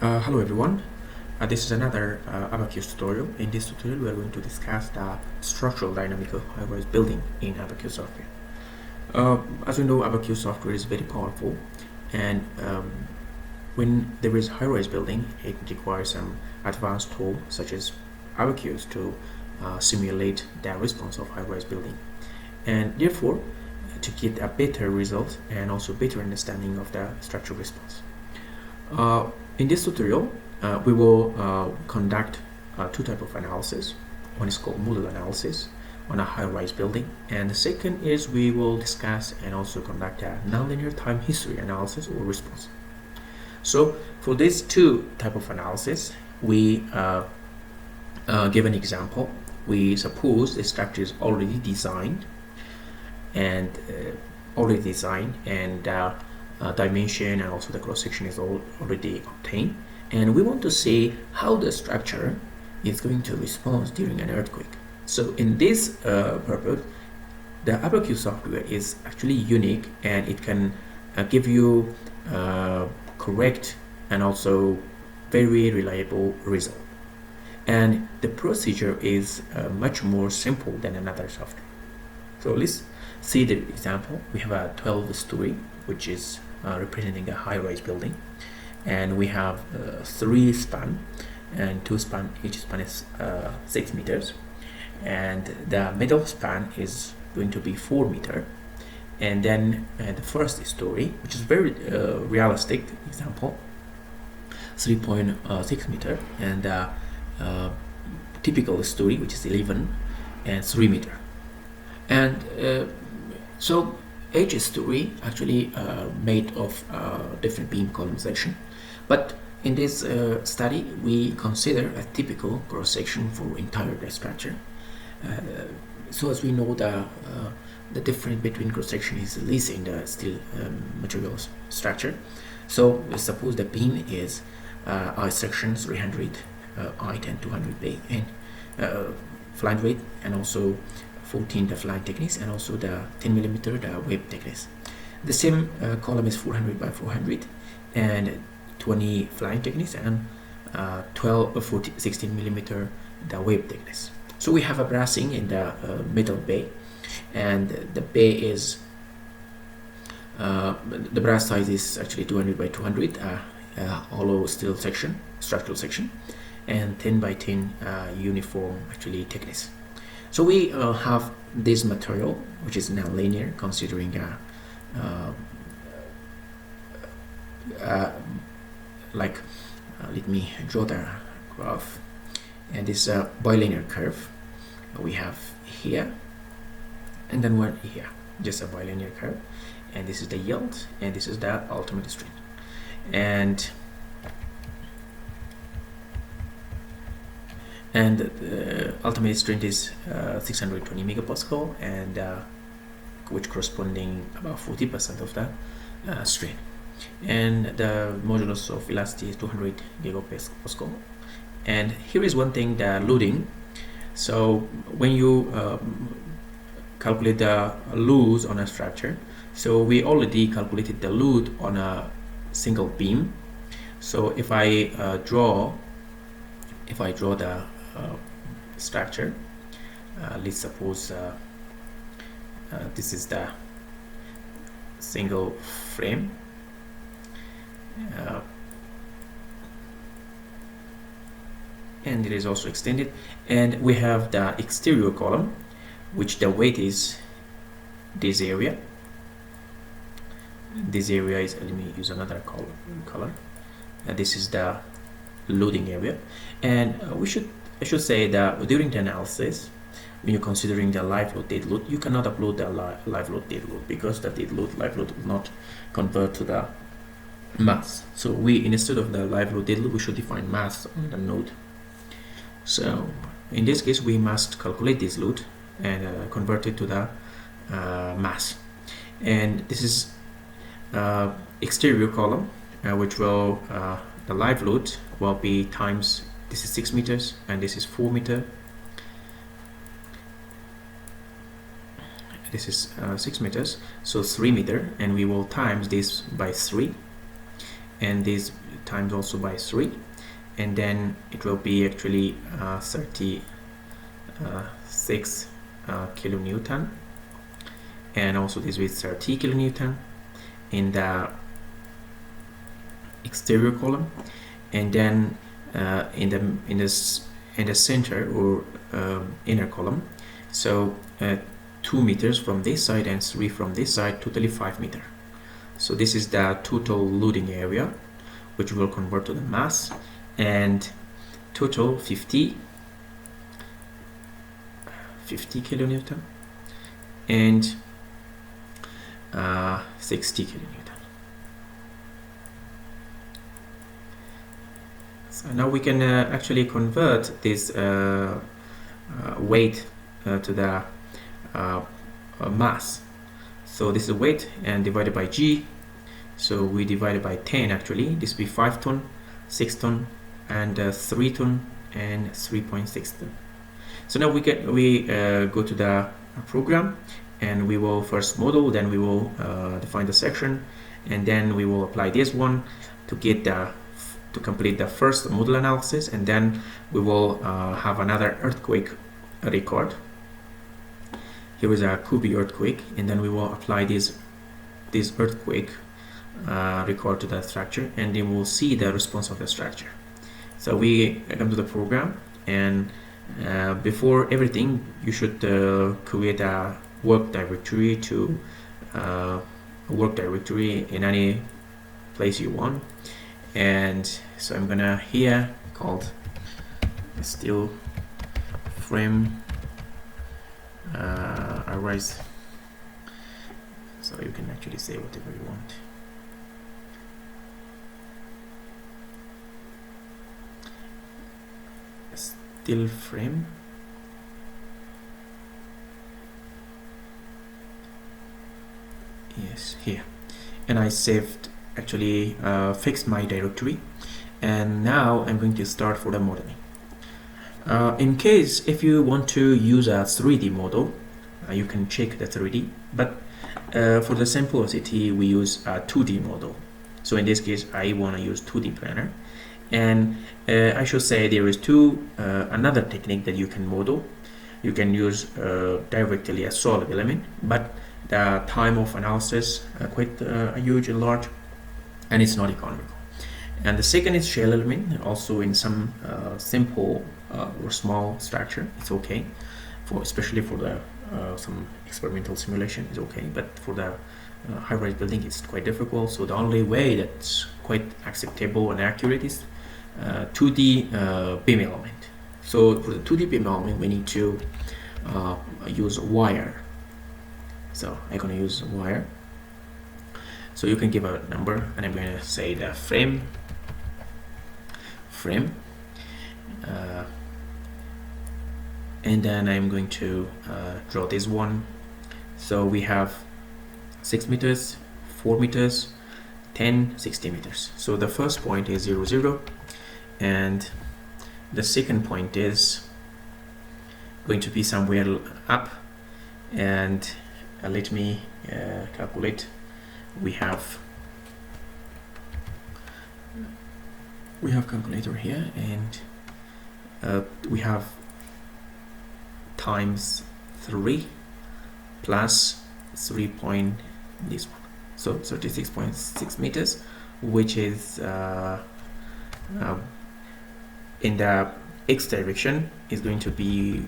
Hello everyone, this is another ABAQUS tutorial. In this tutorial we are going to discuss the structural dynamical high-rise building in ABAQUS software. As we know, ABAQUS software is very powerful, and when there is high-rise building, it requires some advanced tool such as ABAQUS to simulate the response of high-rise building, and therefore to get a better result and also better understanding of the structural response. In this tutorial, we will conduct two types of analysis. One is called modal analysis on a high-rise building, and the second is we will discuss and also conduct a nonlinear time history analysis or response. So for these two types of analysis, we give an example. We suppose the structure is already designed and dimension and also the cross-section is already obtained, and we want to see how the structure is going to respond during an earthquake. So in this purpose, the ABAQUS software is actually unique, and it can give you correct and also very reliable result, and the procedure is much more simple than another software. So let's see the example. We have a 12-story which is representing a high-rise building, and we have 3 span and 2 span. Each span is 6 meters, and the middle span is going to be 4 meters, and then the first story, which is very realistic example, 3.6 meter, and typical story, which is 11 and 3 meter. And so each story actually made of different beam column section, but in this study we consider a typical cross section for entire structure. So as we know, the difference between cross section is less in the steel materials structure. So let's suppose the beam is I section 300, I 10 200 bay and flange weight, and also 14 the flange thickness, and also the 10 millimeter the web thickness. The same column is 400 by 400 and 20 flange thickness, and 16 millimeter the web thickness. So we have a brassing in the middle bay, and the bay is the brass size is actually 200 by 200 hollow steel section, structural section, and 10 by 10 uniform actually thickness. So we have this material which is nonlinear, considering let me draw the graph, and this bilinear curve we have here, and then one here, just a bilinear curve, and this is the yield, and this is the ultimate strength, and the ultimate strength is 620 megapascal, and which corresponding about 40% of the strain, and the modulus of velocity is 200 gigapascal. And here is one thing, the loading. So when you calculate the loads on a structure, so we already calculated the load on a single beam. So if I draw the structure, let's suppose this is the single frame, and it is also extended, and we have the exterior column, which the weight is this area. This area is, let me use another color, and this is the loading area. And I should say that during the analysis, when you're considering the live load, dead load, you cannot upload the live load, dead load, because the dead load, live load will not convert to the mass. So we, instead of the live load, dead load, we should define mass on the node. So in this case, we must calculate this load and convert it to the mass. And this is exterior column, which will the live load will be times, this is 6 meters and this is 4 meter. This is 6 meters, so 3 meter, and we will times this by 3, and this times also by 3, and then it will be actually 36 kilonewton, and also this with 30 kilonewton in the exterior column, and then in the center or inner column, so 2 meters from this side and 3 from this side, totally 5 meters. So this is the total loading area, which will convert to the mass, and total 50 kilonewton and 60 kilonewton. So now we can actually convert this weight to the mass. So this is weight and divided by G. So we divide it by 10 actually. This will be 5 ton, 6 ton, and 3 ton, and 3.6 ton. So now we go to the program, and we will first model, then we will define the section, and then we will apply this one to complete the first modal analysis, and then we will have another earthquake record. Here is a Kubi earthquake, and then we will apply this earthquake record to the structure, and then we'll see the response of the structure. So we come to the program, and before everything, you should create a work directory in any place you want. And so I'm gonna here called steel frame arrays, so you can actually say whatever you want. Steel frame yes, here, and I saved actually fixed my directory, and now I'm going to start for the modeling. In case if you want to use a 3D model, you can check the 3D, but for the simplicity we use a 2D model. So in this case I want to use 2D planner, and I should say there is another technique that you can model. You can use directly a solid element, but the time of analysis quite huge and large, and it's not economical. And the second is shell element. Also in some simple or small structure, it's okay, especially for the some experimental simulation is okay, but for the high-rise building it's quite difficult. So the only way that's quite acceptable and accurate is 2D beam element. So for the 2D beam element we need to use wire. So I'm going to use wire. So you can give a number, and I'm going to say the frame, and then I'm going to draw this one. So we have 6 meters, 4 meters, 10, 60 meters. So the first point is 0, 0, and the second point is going to be somewhere up, and let me calculate. We have calculator here, and we have times 3 plus 3 point this one, so 36.6 meters, which is in the x direction is going to be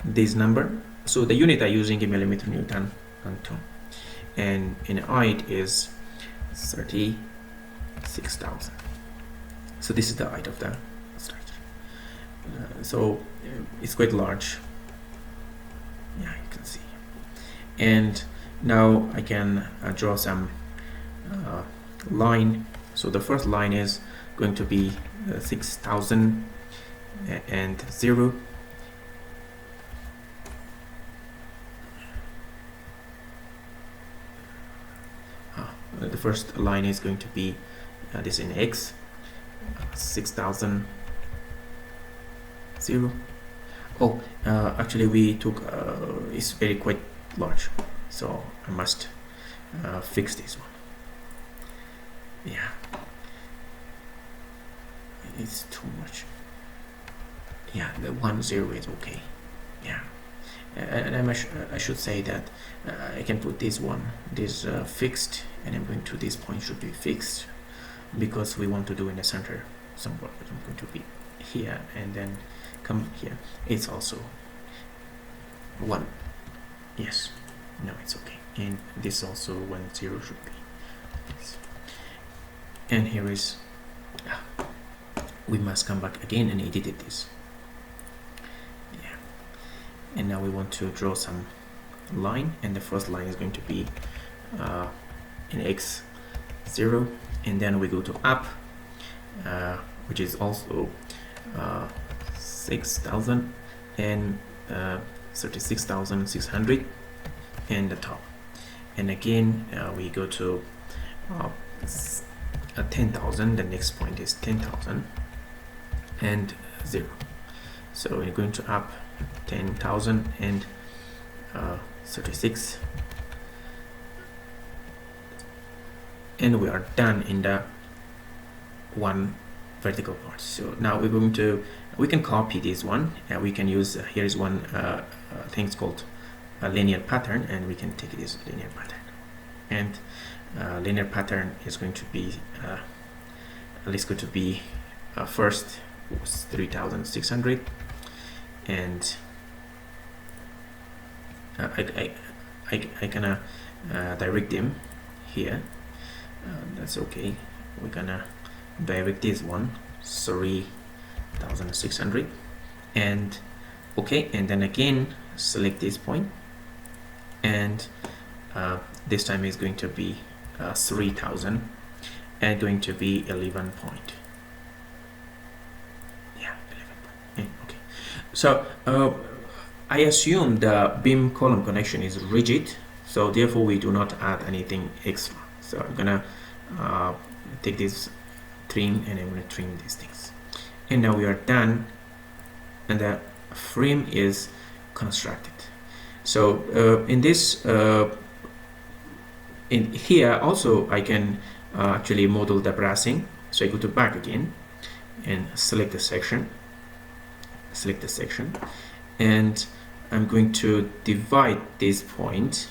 this number. So the unit I'm using is millimeter Newton and ton, and in height is 36,000. So this is the height of the structure. So it's quite large. Yeah, you can see. And now I can draw some line. So the first line is going to be 6,000 and 0. The first line is going to be this in x, 6,000, 0. Oh, actually we took it's very quite large, so I must fix this one. Yeah, it's too much. Yeah, the 1 0 is okay. Yeah, and I should say that I can put this fixed, and I'm going to, this point should be fixed because we want to do in the center somewhere. I'm going to be here and then come here. It's also 1. Yes, no, it's okay. And this also 1 0 should be. Yes. And here is, we must come back again and edit this. Yeah, and now we want to draw some line, and the first line is going to be in x0, and then we go to up, which is also 6,000 and 36,600, and the top, and again we go to 10,000. The next point is 10,000 and 0. So we're going to up 10,000 and 36, and we are done in the one vertical part. So now we're going to, we can copy this one, and we can use here is one thing called a linear pattern, and we can take this linear pattern, and linear pattern is going to be let's go to be first was 3,600, and I gonna direct them here. That's okay. We're gonna direct this one 3,600, and okay, and then again select this point, and this time is going to be 3,000 and going to be 11 point. Yeah, 11 point. Okay, so I assume the beam column connection is rigid, so therefore we do not add anything extra. So I'm gonna take this trim, and I'm gonna trim these things, and now we are done, and the frame is constructed. So in this in here also I can actually model the brassing. So I go to back again and select the section, and I'm going to divide this point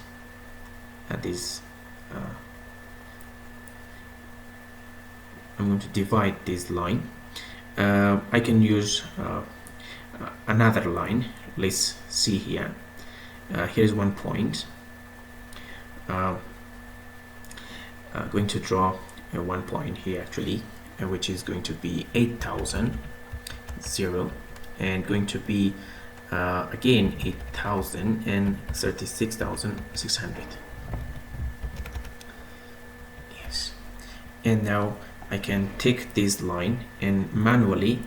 at this I'm going to divide this line. I can use another line. Let's see here. Here's one point. Going to draw one point here actually, which is going to be 8,000 0, and going to be again 8,000 and 36,600. Yes, and now I can take this line and manually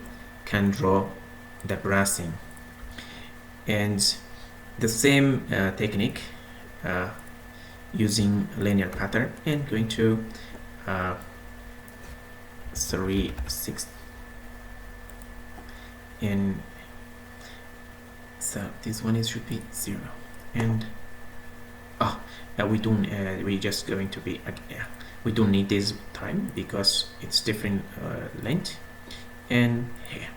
can draw the brassing, and the same technique using linear pattern, and going to 6, and so this one should be 0, and we just going to be we don't need this time because it's different length, and here,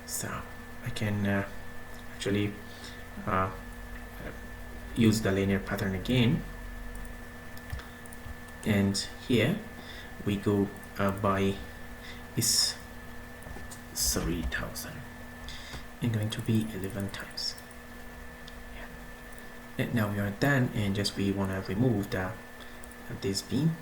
so I can actually use the linear pattern again, and here we go by is 3,000 and going to be 11 times. Yeah. And now we are done, and just we want to remove this beam.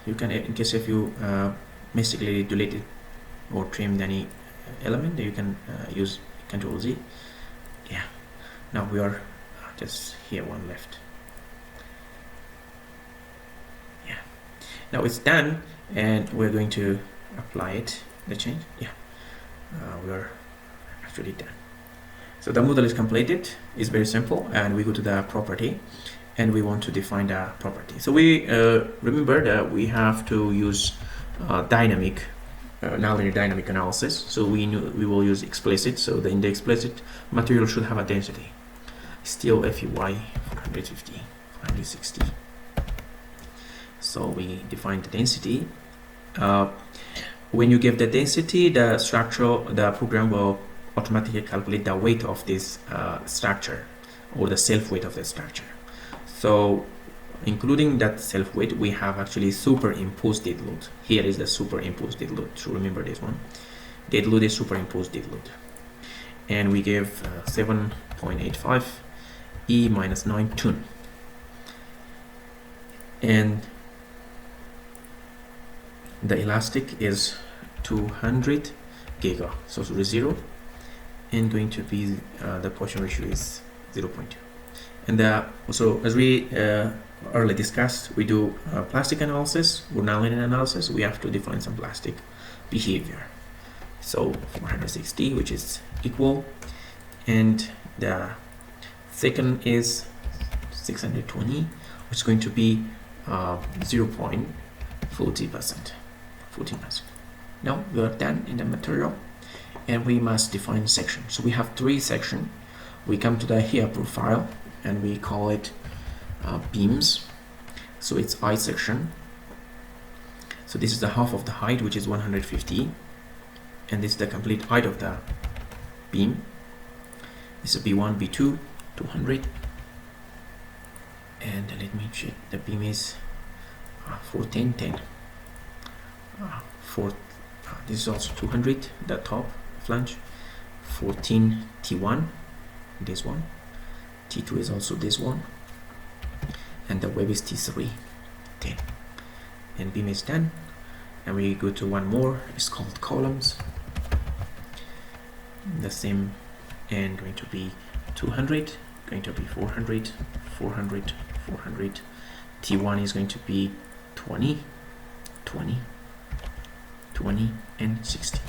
You can, in case if you basically deleted or trimmed any element, you can use Ctrl Z. Yeah, now we are just here one left. Yeah, now it's done, and we're going to apply it, the change. Yeah, we are actually done. So the model is completed. It's very simple, and we go to the property, and we want to define the property. So we remember that we have to use dynamic nonlinear dynamic analysis. So we will use explicit. So in the explicit, material should have a density. Still FUY 450, 460. So we define the density. When you give the density, the program will automatically calculate the weight of this structure, or the self weight of the structure. So including that self weight, we have actually superimposed dead load. Here is the superimposed dead load. So remember this one. Dead load is superimposed dead load. And we give 7.85 E minus 9 ton. And the elastic is 200 giga. So 0, and going to be the Poisson ratio is 0.2. And so as we earlier discussed, we do plastic analysis or nonlinear analysis. We have to define some plastic behavior. So 460, which is equal, and the second is 620, which is going to be 0.40%. 14%. Now we are done in the material, and we must define section. So we have 3 sections. We come to the here profile, and we call it beams. So it's I section. So this is the half of the height, which is 150, and this is the complete height of the beam. This is B1, B2, 200, and let me check. The beam is 410, 10. This is also 200. The top flange, 14 T1. This one. T2 is also this one, and the web is T3, 10. And beam is done, and we go to one more. It's called columns. The same, and going to be 200, going to be 400, 400, 400. T1 is going to be 20, 20, 20, and 60.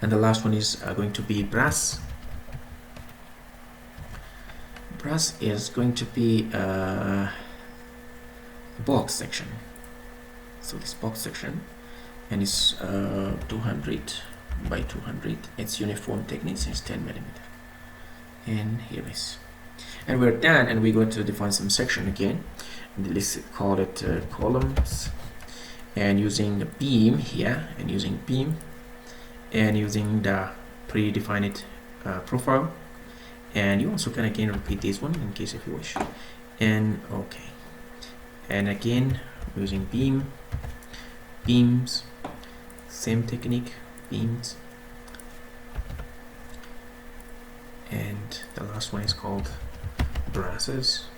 And the last one is going to be brass. Brass is going to be a box section. So this box section, and it's 200 by 200. It's uniform thickness. It's 10 millimeter. And here is. And we're done, and we're going to define some section again. And let's call it columns. And using the beam here, and using beam, and using the predefined profile. And you also can again repeat this one in case if you wish. And okay, and again using beams, same technique, beams, and the last one is called brasses.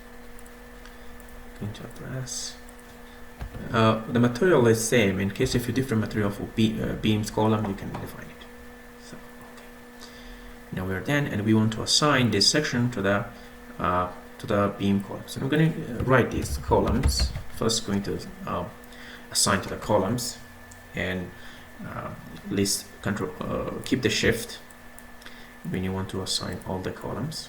Going to a brass. The material is same. In case if you different material for beams, column, you can define it. So okay. Now we are done, and we want to assign this section to the beam column. So I'm going to write these columns. First, going to assign to the columns, and list control. Keep the shift when you want to assign all the columns.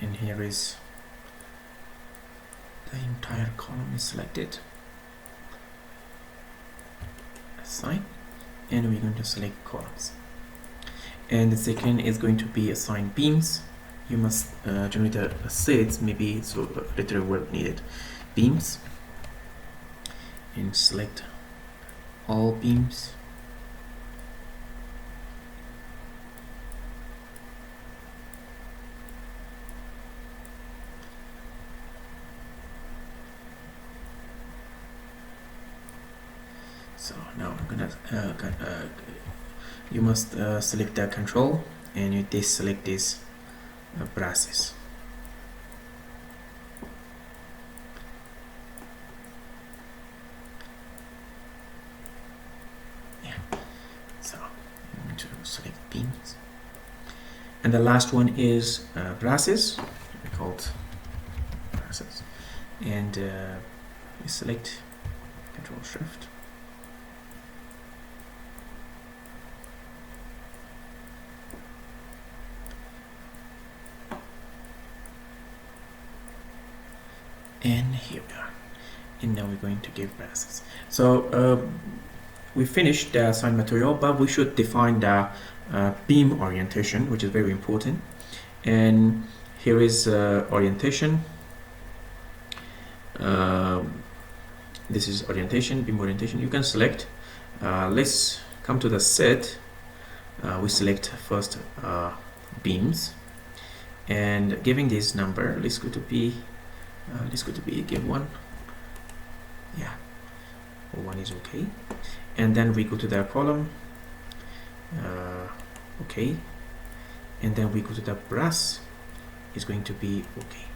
And here is the entire column is selected, assign, and we're going to select columns. And the second is going to be assign beams. You must generate a sets, maybe so later word needed. Beams, and select all beams. So now I'm gonna you must select the control, and you deselect these brasses. Yeah. So I'm going to select beams, And the last one is brasses, called brasses, and we select Control Shift. And here we are. And now we're going to give brasses. So we finished the assigned material, but we should define the beam orientation, which is very important. And here is orientation. This is orientation, beam orientation. You can select. Let's come to the set. We select first beams, and giving this number. Let's go to B. Give 1. Yeah, 1 is okay. And then we go to the column. Okay. And then we go to the brass. Is going to be okay.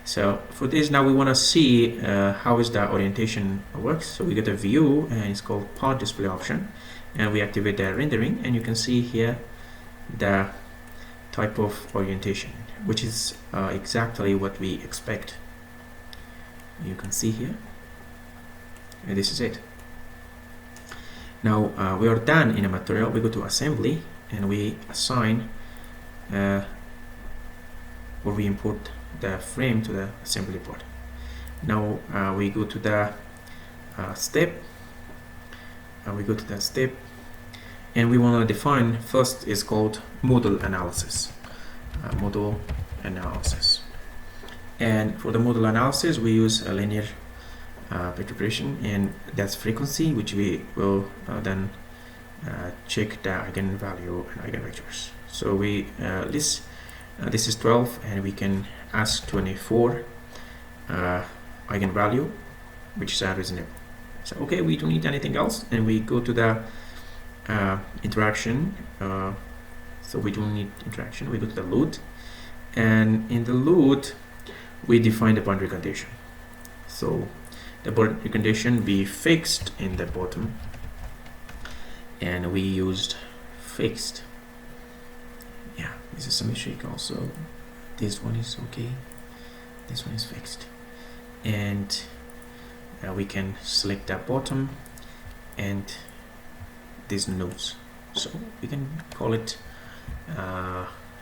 So for this, now we want to see how is the orientation works. So we get a view, and it's called part display option, and we activate the rendering, and you can see here the type of orientation, which is exactly what we expect. You can see here, and this is it. Now we are done in a material. We go to assembly, and we assign or we import the frame to the assembly board. Now we go to the step. And we want to define first is called modal analysis. Modal analysis. And for the modal analysis, we use a linear perturbation, and that's frequency, which we will then check the eigenvalue and eigenvectors. So we this is 12, and we can ask 24 eigenvalue, which is reasonable. So okay, we don't need anything else, and we go to the interaction. So we don't need interaction. We go to the load, and in the load we define the boundary condition. So the boundary condition be fixed in the bottom, and we used fixed. Yeah, this is symmetric also. This one is okay. This one is fixed, and we can select the bottom and these nodes. So we can call it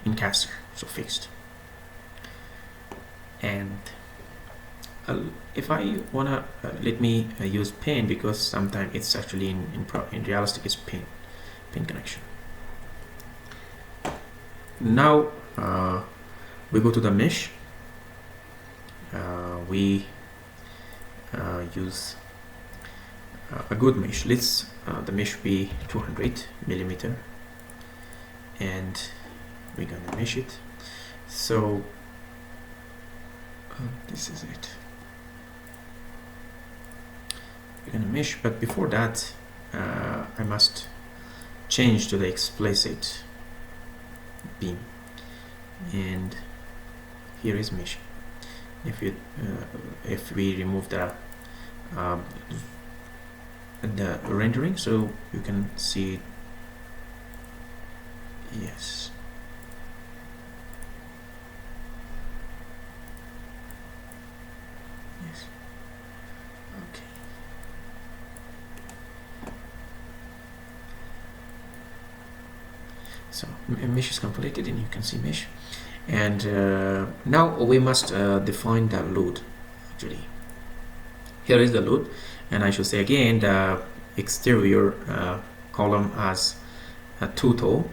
incaster, so fixed. And if I wanna let me use pin, because sometimes it's actually in realistic it's pin connection. Now we go to the mesh. We use a good mesh. Let's the mesh be 200 millimeter, and we're gonna mesh it. So this is it. We're gonna mesh, but before that I must change to the explicit beam, and here is mesh. If we remove the rendering, so you can see, yes, okay. So mesh is completed, and you can see mesh. And now we must define the load. Actually, here is the load, and I should say again the exterior column as a total.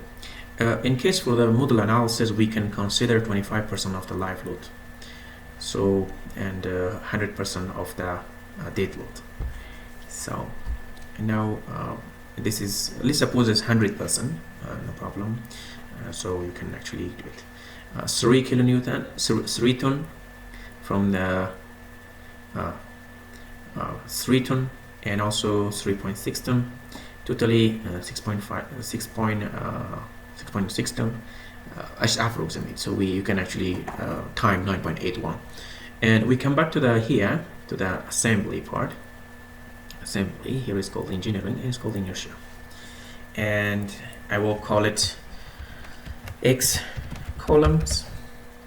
In case for the modal analysis, we can consider 25% of the live load, so, and 100% of the dead load. So now this is, let's suppose it's 100%, no problem. So you can actually do it. 3 kilonewton, 3 ton from the 3 ton, and also 3.6 ton, totally 6.6 ton. I just approximate, so you can actually time 9.81. And we come back to the here to the assembly part. Assembly here is called engineering, and it's called inertia, and I will call it X columns,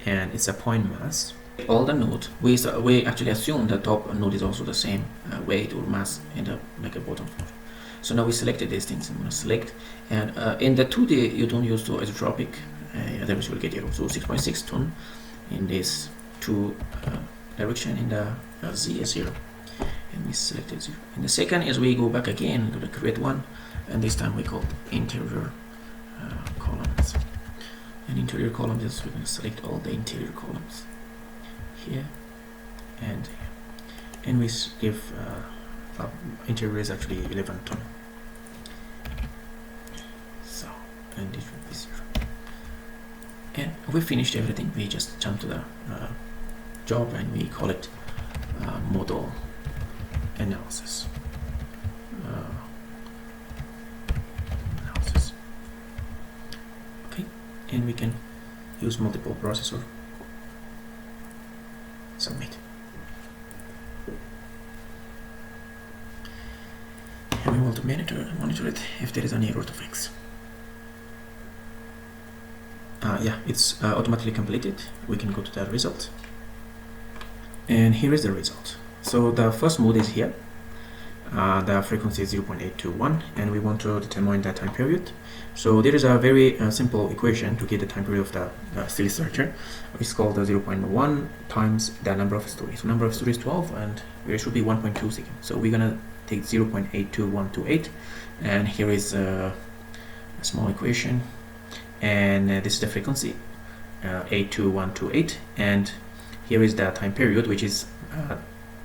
and it's a point mass. All the node, we actually assume the top node is also the same weight or mass in the like a bottom node. So now we selected these things. I'm going to select, and in the 2D you don't use the isotropic, otherwise you will get error. So 6.6 ton in this two direction, in the Z is 0, and we selected 0. And the second is we go back again to the create one, and this time we call interior columns. And interior columns is we're going to select all the interior columns here and here, and we give interior is actually 11 ton. So, and it will be 0. And we finished everything. We just jump to the job and we call it modal analysis. Okay, and we can use multiple processor. Submit. And we want to monitor it if there is any error to fix. Yeah, it's automatically completed. We can go to the result, and here is the result. So the first mode is here. The frequency is 0.821, and we want to determine the time period. So there is a very simple equation to get the time period of the steel structure. It's called the 0.1 times the number of stories. So number of stories 12, and there should be 1.2 seconds. So we're gonna take 0.82128, and here is a small equation, and this is the frequency 82128, and here is the time period, which is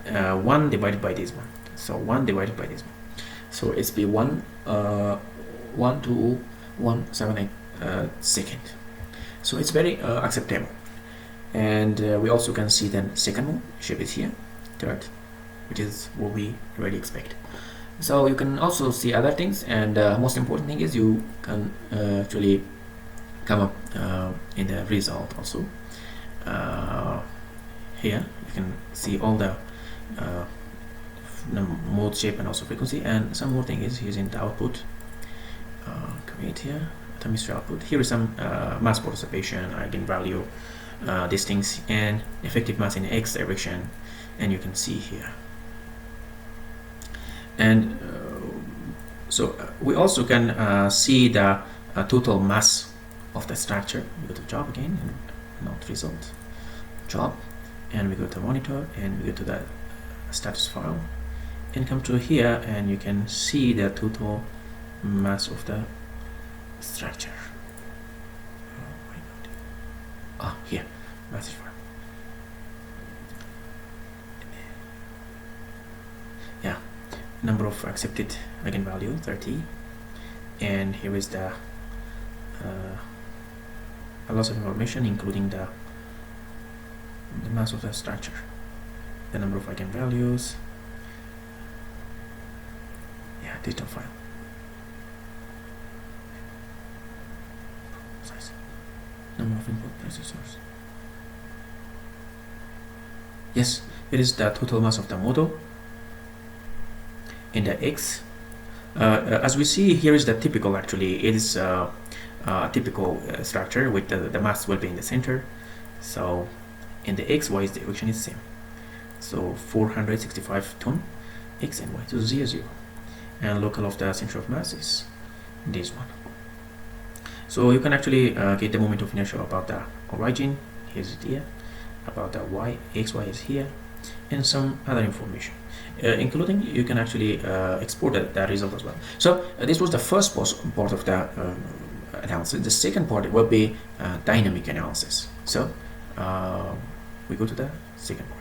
1 divided by this one. So 1 divided by this one. So it's be 1.12178 second. So it's very acceptable. And we also can see then second mode shape is here, third, which is what we really expect. So you can also see other things, and most important thing is you can actually come up in the result also. Here you can see all the mode, shape, and also frequency. And some more thing is using the output. Create here atomic output. Here is some mass participation, eigenvalue, these things, and effective mass in X direction, and you can see here. And so we also can see the total mass of the structure. We go to job again, and not result, job, and we go to monitor, and we go to the status file, and come to here, and you can see the total mass of the structure. Oh my god. Ah, here, message file. Yeah, number of accepted eigenvalue 30, and here is the a loss of information, including the mass of the structure, the number of eigenvalues. Yeah, data file. Size. Number of input processors. Yes, it is the total mass of the model in the X. As we see here is the typical, actually it is a typical structure with the mass will be in the center. So in the X, Y direction is same. So 465 ton X and Y, so 0, 0. And local of the center of mass is this one. So you can actually get the moment of inertia about the origin. Here's it here. About the Y, X, Y is here, and some other information, including you can actually export the result as well. So this was the first part of the analysis. The second part will be dynamic analysis. So we go to the second part.